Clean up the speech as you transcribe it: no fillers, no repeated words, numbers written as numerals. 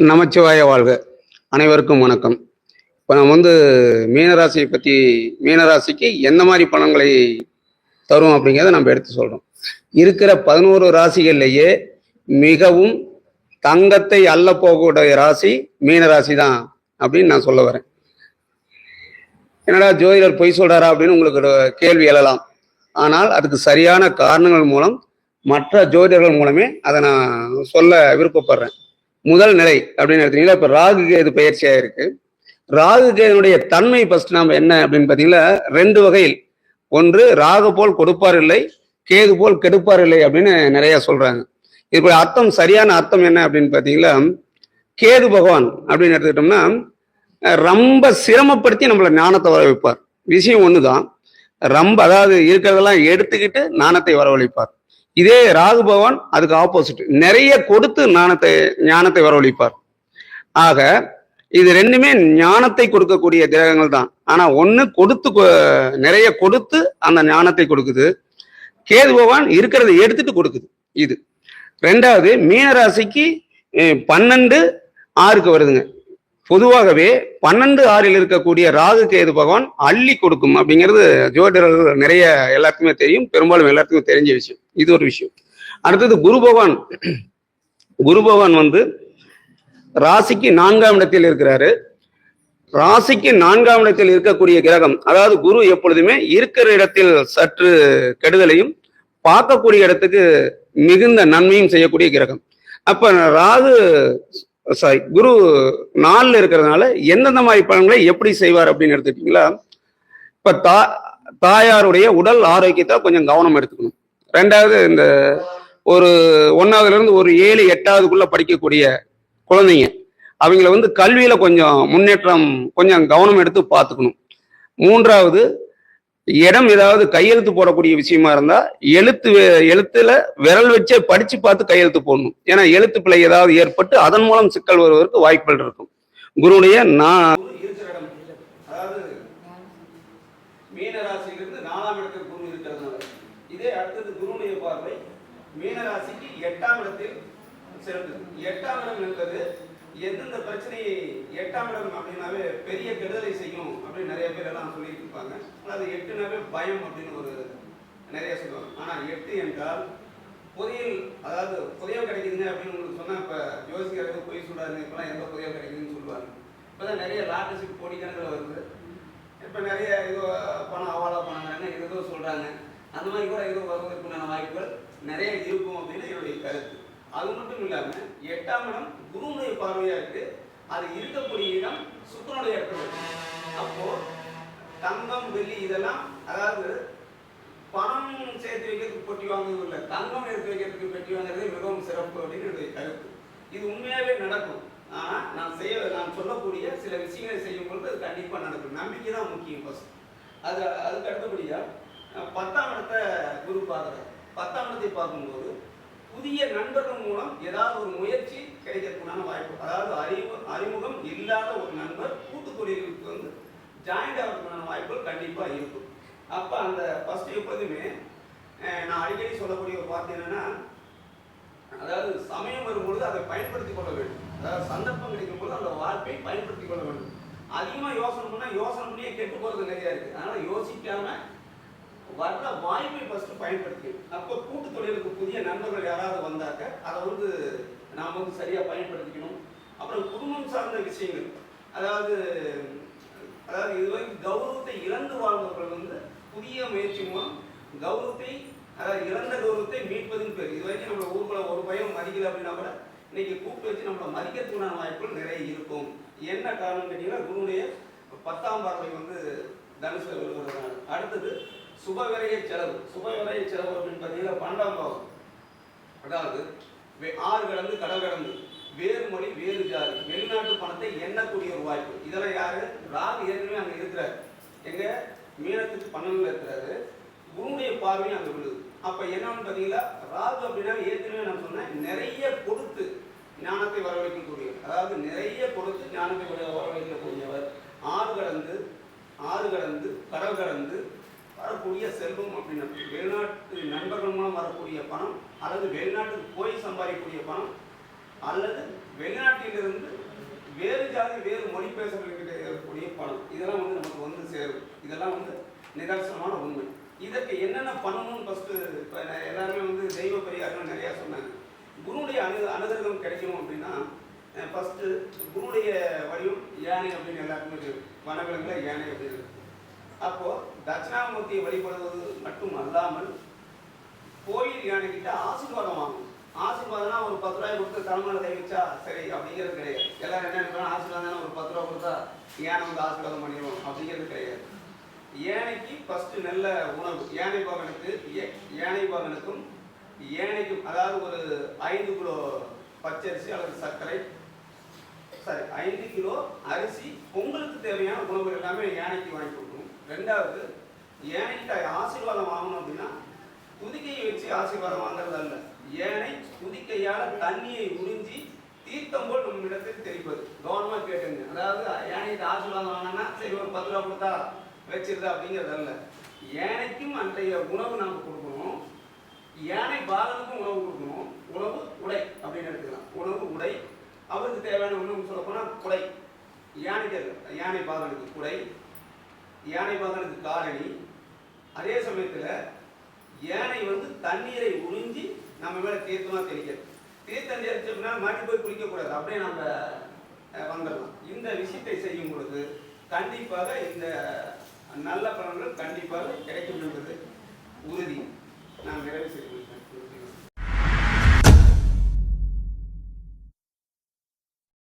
நமச்சிவாய வாழ்க. அனைவருக்கும் வணக்கம். இப்போ நம்ம மீனராசியை பற்றி, மீனராசிக்கு எந்த மாதிரி பலன்களை தரும் அப்படிங்கிறத நம்ம எடுத்து சொல்கிறோம். இருக்கிற 11 ராசிகள்லேயே மிகவும் தங்கத்தை அள்ள போகக்கூடிய ராசி மீனராசி தான் அப்படின்னு நான் சொல்ல வரேன். என்னடா ஜோதிடர் பொய் சொல்கிறாரா அப்படின்னு உங்களுக்கு கேள்வி எழலாம். ஆனால் அதுக்கு சரியான காரணங்கள் மூலம், மற்ற ஜோதிடர்கள் மூலமே அதை நான் சொல்ல விருப்பப்படுறேன். முதல் நிலை அப்படின்னு எடுத்தீங்கன்னா, இப்போ ராகு கேது பயிற்சியாக இருக்கு. ராகு கேதுனுடைய தன்மை ஃபர்ஸ்ட் நாம என்ன அப்படின்னு பார்த்தீங்கன்னா, 2 வகையில். ஒன்று, ராகு போல் கொடுப்பார் இல்லை, கேது போல் கெடுப்பார் இல்லை அப்படின்னு நிறைய சொல்றாங்க. இதுக்கு அர்த்தம், சரியான அர்த்தம் என்ன அப்படின்னு பார்த்தீங்கன்னா, கேது பகவான் அப்படின்னு எடுத்துக்கிட்டோம்னா ரொம்ப சிரமப்படுத்தி நம்மளை ஞானத்தை வர வைப்பார். விஷயம் ஒண்ணுதான், ரொம்ப அதாவது இருக்கிறதெல்லாம் எடுத்துக்கிட்டு ஞானத்தை வரவழைப்பார். இதே ராகு பகவான் அதுக்கு ஆப்போசிட், நிறைய கொடுத்து ஞானத்தை வரவழைப்பார். ஆக இது ரெண்டுமே ஞானத்தை கொடுக்கக்கூடிய கிரகங்கள் தான். ஆனா ஒண்ணு நிறைய கொடுத்து அந்த ஞானத்தை கொடுக்குது, கேது பகவான் இருக்கிறத எடுத்துட்டு கொடுக்குது. இது ரெண்டாவது, மீனராசிக்கு 12/6 வருதுங்க. பொதுவாகவே 12/6 இருக்கக்கூடிய ராகு கேது பகவான் அள்ளி கொடுக்கும் அப்படிங்கிறது ஜோதிடர்கள் நிறைய எல்லாத்துக்குமே தெரியும், பெரும்பாலும் எல்லாத்துக்குமே தெரிஞ்ச விஷயம். இது ஒரு விஷயம். அடுத்தது குரு பகவான். குரு பகவான் ராசிக்கு 4ஆம் இடத்தில் இருக்கிறாரு. ராசிக்கு 4ஆம் இடத்தில் இருக்கக்கூடிய கிரகம், அதாவது குரு எப்பொழுதுமே இருக்கிற இடத்தில் சற்று கெடுதலையும் பார்க்கக்கூடிய இடத்துக்கு மிகுந்த நன்மையும் செய்யக்கூடிய கிரகம். அப்ப குரு 4ல இருக்கிறதுனால எந்தெந்த மாதிரி பலன்களை எப்படி செய்வார் அப்படின்னு எடுத்துக்கிட்டீங்களா, இப்ப தாயாருடைய உடல் ஆரோக்கியத்தை கொஞ்சம் கவனம் எடுத்துக்கணும். ரெண்டாவது, இந்த ஒரு 1ஆவதுல இருந்து ஒரு 7, 8ஆவதுக்குள்ள படிக்கக்கூடிய குழந்தைங்க, அவங்கள கல்வியில கொஞ்சம் முன்னேற்றம், கொஞ்சம் கவனம் எடுத்து பார்த்துக்கணும். மூன்றாவது, இடம் ஏதாவது கையெழுத்து போடக்கூடிய விஷயமா இருந்தா எழுத்துல விரல் வச்சே படிச்சு பார்த்து கையெழுத்து போடணும். ஏன்னா எழுத்து பிழை ஏதாவது ஏற்பட்டு அதன் மூலம் சிக்கல் வருவதற்கு வாய்ப்புகள் இருக்கும். குருடைய அதாவது மீனராசியிலிருந்து 4ஆம் இடத்தில் குரு இருக்கிறதுனால, இதே அடுத்தது குருடைய பார்வை மீனராசிக்கு 8ஆம் இடத்தில் செலுத்துது. 8ஆம் இடம் என்பது எந்தெந்த பிரச்சனையை, 8ஆம் இடம் அப்படின்னாவே பெரிய கெடுதலை செய்யும் அப்படின்னு நிறைய பேர் எல்லாம் சொல்லிட்டு இருப்பாங்க. அது 8னாவே பயம் அப்படின்னு ஒரு நிறைய சொல்லுவாங்க. ஆனா 8 என்றால் புதையல், அதாவது புதையல் கிடைக்குதுங்க அப்படின்னு உங்களுக்கு சொன்னா, இப்ப யோசிக்கிறது போய் சொல்றாருங்க, இப்பெல்லாம் எந்த புதையல் கிடைக்குதுன்னு சொல்லுவாங்க. இப்பதான் நிறைய லாட்டர்ஷிப் கோடிக்கணக்கில் வருது. இப்ப நிறைய ஏதோ பணம் அவாலா பண்ணாங்க, ஏதோ சொல்றாங்க. அந்த மாதிரி கூட ஏதோ வருவதற்குண்டான வாய்ப்புகள் நிறைய இருக்கும் அப்படின்னு என்னுடைய கருத்து. அது மட்டும் இல்லாம 8ஆம் இடம் குருவுடைய பார்வையா இருக்கு. அது இருக்கக்கூடிய இடம் சுக்கிரனுடைய இடத்துல. அப்போ தங்கம், வெள்ளி இதெல்லாம், அதாவது பணம் சேர்த்து வைக்கிறதுக்கு பெட்டி வாங்குறது இல்லை, தங்கம் எடுத்து வைக்கிறதுக்கு பெட்டி வாங்குறதே மிகவும் சிறப்பு அப்படின்னு என்னுடைய கருத்து. இது உண்மையாவே நடக்கும். ஆனா நான் சொல்லக்கூடிய சில விஷயங்களை செய்யும் பொழுது அது கண்டிப்பா நடக்கும். நம்பிக்கை தான் முக்கியம் ஃபர்ஸ்ட். அதுக்கு அடுத்தபடியா 10ஆம் இடத்தை குரு பார்க்குறாரு. 10ஆம் இடத்தை பார்க்கும்போது புதிய நண்பர்கள் மூலம் ஏதாவது ஒரு முயற்சி கிடைக்கிறதுக்கான வாய்ப்பு, அதாவது அறிமுகம் இல்லாத ஒரு நண்பர் கூட்டு தொழிலுக்கு ஜாயிண்ட் ஆகிறதுக்கான வாய்ப்புகள் கண்டிப்பா இருக்கும். அப்ப அந்த ஃபர்ஸ்ட் எப்போதுமே நான் அடிக்கடி சொல்லக்கூடிய ஒரு வார்த்தை என்னன்னா, அதாவது சமயம் வரும்பொழுது அதை பயன்படுத்திக் கொள்ள வேண்டும். அதாவது சந்தர்ப்பம் கிடைக்கும் போது அந்த வாய்ப்பை பயன்படுத்திக் கொள்ள வேண்டும். அதிகமா யோசனை பண்ணியே கெட்டு போறது நிறைய இருக்கு. அதனால யோசிக்காம வர்ற வாய்ப்பை ஃபர்ஸ்ட் பயன்படுத்தி, அப்போ கூட்டு தொழிலுக்கு புதிய நண்பர்கள் யாராவது வந்தாக்க அதை நாம் சரியா பயன்படுத்திக்கணும். அப்புறம் குடும்பம் சார்ந்த விஷயங்கள், அதாவது இதுவரைக்கும் கௌரவத்தை இழந்து வாழ்ந்தவர்கள் புதிய முயற்சி மூலம் கௌரவத்தை, அதாவது இழந்த கௌரவத்தை மீட்பதுன்னு பேர். இதுவரைக்கும் நம்மளை ஊருக்குள்ள ஒரு பயம் மதிக்கல அப்படின்னா கூட இன்னைக்கு கூப்பிட்டு வச்சு நம்மளை மதிக்கிறதுக்கான வாய்ப்புகள் நிறைய இருக்கும். என்ன காரணம் கேட்டீங்கன்னா, குருவுடைய 10ஆம் பார்வை தனுசுல விழுவதுனால. அடுத்தது சுபவிரய செலவு. சுபவிரய செலவு அப்படின்னு பார்த்தீங்கன்னா 12ஆம் பாவம், அதாவது 6 கடந்து கடல் கடந்து வேறு மொழி வேறு ஜாதி வெளிநாட்டு பணத்தை எண்ணக்கூடிய ஒரு வாய்ப்பு. இதெல்லாம் யாரு? ராகு ஏற்கனவே அங்க இருக்கிறாரு. எங்க மீனத்துக்கு 12ல இருக்கிறாரு. குருவுடைய பார்வையும் அங்க விழுது. அப்ப என்னன்னு பார்த்தீங்கன்னா, ராகு அப்படின்னா ஏற்கனவே நான் சொன்னேன், நிறைய கொடுத்து ஞானத்தை வரவைக்கக்கூடியவர். அதாவது நிறைய கொடுத்து ஞானத்தை வரவைக்கக்கூடியவர். 6 கடந்து கடல் கடந்து வரக்கூடிய செல்வம் அப்படின்னா வெளிநாட்டு நண்பர்கள் மூலம் வரக்கூடிய பணம், அல்லது வெளிநாட்டுக்கு போய் சம்பாதிக்கக்கூடிய பணம், அல்லது வெளிநாட்டிலிருந்து வேறு ஜாதி வேறு மொழி பேசுகிறவர்கிட்ட இருக்கக்கூடிய பணம், இதெல்லாம் வந்து நமக்கு வந்து சேரும். இதெல்லாம் வந்து நிதர்சனமான உண்மை. இதற்கு என்னென்ன பண்ணணும்னு ஃபஸ்ட்டு இப்போ எல்லாருமே வந்து தெய்வ பரிகாரங்கள் நிறையா சொன்னாங்க. குருவுடைய அனுகிரகம் கிடைக்கணும் அப்படின்னா ஃபஸ்ட்டு குருவுடைய வடிவம் யானை அப்படின்னு எல்லாருக்குமே தெரியும். வனவிலங்குல யானை அப்படின்னு. அப்போது தட்சிணாமூர்த்தியை வழிபடுவது மட்டும் அல்லாமல் கோயில் யானைக்கிட்ட ஆசீர்வாதம் வாங்கணும். ஆசீர்வாதம்னா ஒரு 10 ரூபாய் கொடுத்து தலைமையில கை வச்சா சரி அப்படிங்கிறது கிடையாது. எல்லாரும் என்ன நினைக்கிறாங்க, ஆசீர்வாதம் ஒரு 10 ரூபா கொடுத்தா யானை வந்து ஆசீர்வாதம் பண்ணிடுவோம் அப்படிங்கிறது கிடையாது. யானைக்கு ஃபஸ்ட்டு நல்ல உணவு, யானை பாகனுக்கும் யானைக்கும், அதாவது ஒரு 5 கிலோ பச்சரிசி அல்லது சர்க்கரை, சரி 5 கிலோ அரிசி, பொங்கலுக்கு தேவையான உணவு எல்லாமே யானைக்கு வாங்கி கொடுக்கணும். ரெண்டாவது, யானைக்கிட்ட ஆசீர்வாதம் வாங்கணும் அப்படின்னா துதிக்கையை வச்சு ஆசீர்வாதம் வாங்குறது அல்ல. யானை துதிக்கையால் தண்ணியை உறிஞ்சி தீர்த்தம் போல் நம்ம இடத்தில் தெரிப்பது. கவனமாக கேட்டுங்க. அதாவது யானைக்கு ஆசீர்வாதம் வாங்கினா சரி ஒரு 10 ரூபா கொடுத்தா வச்சிருதா அப்படிங்கிறது அல்ல. யானைக்கும் அன்றைய உணவு நாம் கொடுக்கணும், யானை பாகனுக்கும் உணவு கொடுக்கணும். உணவு உடை அப்படின்னு எடுத்துக்கலாம். உணவு உடை, அவருக்கு தேவையான உணவு சொல்ல போனால் குடை. யானைக்கு யானை பாகனுக்கு குடை, யானை பாகனுக்கு காலணி. அதே சமயத்தில் யானை வந்து தண்ணீரை உறிஞ்சி நம்ம மேலே தீர்த்தமாக தெளிக்கிறது. தீர்த்தம் தெரிச்சு அப்படின்னா மாட்டி போய் குளிக்கக்கூடாது, அப்படியே நம்ம வந்துடலாம். இந்த விஷயத்தை செய்யும் பொழுது கண்டிப்பாக இந்த நல்ல பலன்கள் கண்டிப்பாக கிடைக்கும் என்பது உறுதி. நான் நிறைவு செய்ய